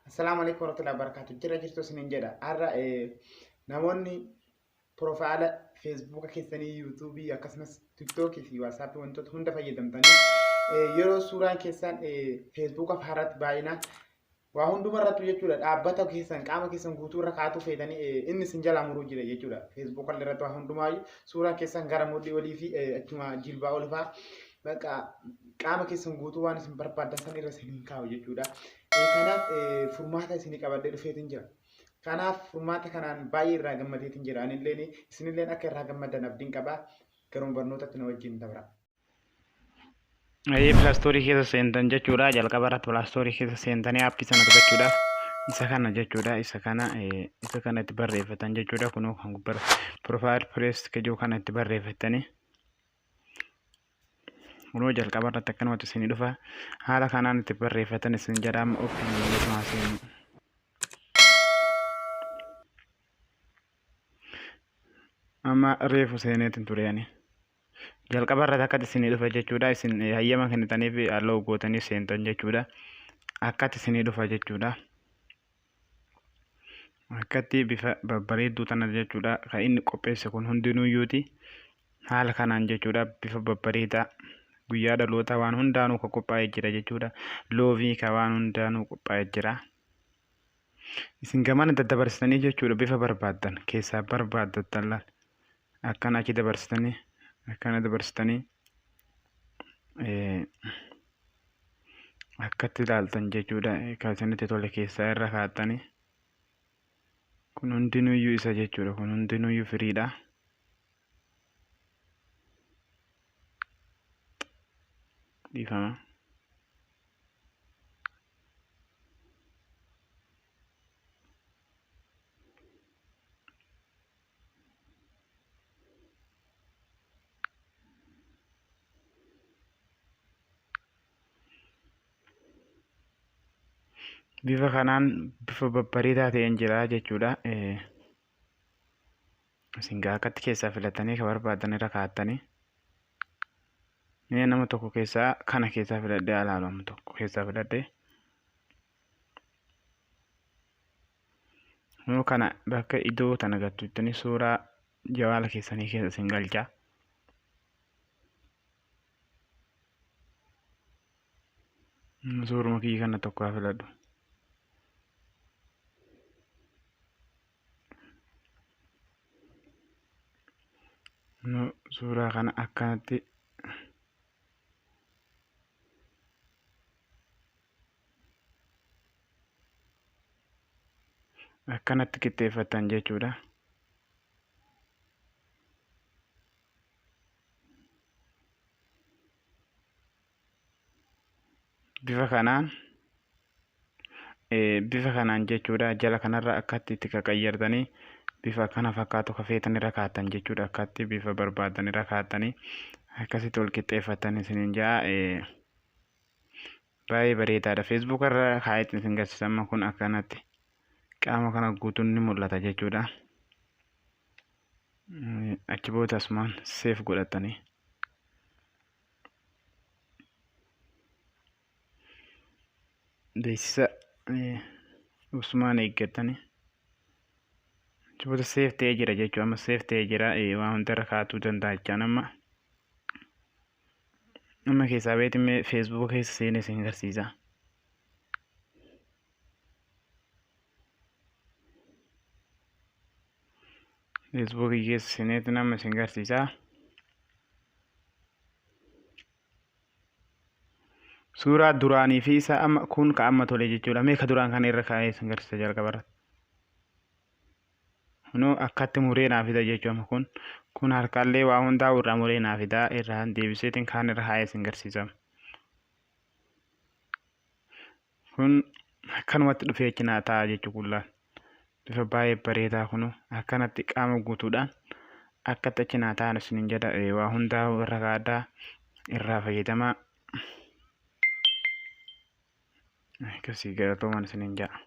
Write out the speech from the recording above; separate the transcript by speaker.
Speaker 1: Assalamu alaikum warahmatullahi wabarakatuh. Jira jirtu sinin jedha. Har'a namoonni Porfayila feacbook keessanii, yuutuubii akkasumas tiktokii fi waatsaappii wantoota hunda fayyadamtanii yeroo suuraan keessan feacbook haaratti baay'inaan waa hundumarrattu jechuudha dhaabbata keessan qaama keessan guutuu irra kaatu feetanii inni sin jalaa muruu jira jechuudha. Feacbook irratti waa hundumaayyuu suuraan keessan gara mudhii olii fi achuma jilbaa ol fa'aa bakka qaama keessan guutuu waan isin barbaadan san irra isin kaa'u jechuudha. Kanaaf furmaata isinii qabadhee dhufeetiin jira. Kanaaf furmaata kanaan baay'ee irraa gammadeetiin jira. Anilleen isinilleen akka irraa gammadan abdiin qabaa. Garuu barnootatti na wajjin dabra.
Speaker 2: Pilaastorii keessa seentan jechuudha. Jalqaba irratti pilaastorii keessa seentanii aappii sana taphachuudhaaf isa kana jechuudha. Isa kana itti barreeffatan jechuudha. Kunoo kan gubbara Porfayila Press kejuu kana itti barreeffatanii. Kunoo jalqaba irratti akkanumatti isinii dhufa. Haala kanaan itti barreeffatan isin jedhama ofiin amma reefu seeneetiin tureeni. Jalqaba irratti akkatti isinii dhufa jechuudha. Isin hayyama kennitaniif halluu gootanii seentan jechuudha. Akkatti isinii dhufa jechuudha. Akkatti bifa babbareedduu tana jechuudha. Kan inni qopheesse kun hundinuuyyuuti. Haala kanaan jechuudha bifa babbareedaa. Guyyaa dhaloota waan hundaanuu kan qophaa'ee jira jechuudha. Loovii kan waan hundaanuu qophaa'ee jira. Isin gamana daddabarsitanii jechuudha bifa barbaadan keessaa barbaadatan akkana achi dabarsitanii akkana dabarsitanii akkatti ilaaltan jechuudha. Kan isinitti tole keessaa irra kaa'attanii kun hundinuuyyuu isa jechuudha. Kun hundinuuyyuu firiidha. Difama. Bifa kanaan bifa babbareedaa ta'een jira jechuudha. Isin akkatti keessaa filatanii kan barbaadan irra kaa'attanii. Nama tokko keessaa kana keessaa filadhee alaalamu tokko keessaa filadhee nuu kana bakka iddoo tana gattuuttanii suuraa jawaala keessanii keessa isin galchaa. Suuruma kiyya kana tokko filadhu. Suuraa kana akkanatti qixxeeffatan jechuudha. Bifa kanaan jechuudha. Jala kanarra akkatti itti qaqayyartanii bifa kana fakkaatu kafeetan irra kaa'atan jechuudha. Akkatti bifa barbaadan irra kaa'atanii akkasitti ol qixxeeffatan isiniin jaa baay'ee bareedaadha. Feacbook irra kaa'etti isin garsiisan kun akkanatti qaama kana guutuun ni mul'ata jechuudha. Achi booda asumaan seef godhatanii beeksisa asumaan eeggatanii achi booda seef ta'ee jira jechuudha. Amma seef ta'ee jira waan hunda irra kaa'atuu danda'a jechaan amma keessaa beetimee feacbook keessa seenee isin agarsiisa. Facebook keessa seeneetu nama isin agarsiisa. Suuraa duraanii fi isa amma kun ka amma tole jechuudha. Mee ka duraan kana irra kaa'ee isin agarsiisa jalqaba irratti. Kunoo akkatti muree naa fida jechuudha. Kun harkaallee waa hundaa irraa muree naa fida irraa deebiseetiin kaan irra kaa'ee isin agarsiisa. Kun akkanumatti dhufee cinaa ta'a jechuudha kullaan. Bifa baay'ee bareedaa kunu akkanatti qaama guutuudhaan akkatti cinaa ta'an isiniin jedha. Waa hundaa irra kaa'adhaa irraa fayyadamaa. Akkasii galatoomaa isiniin jedha.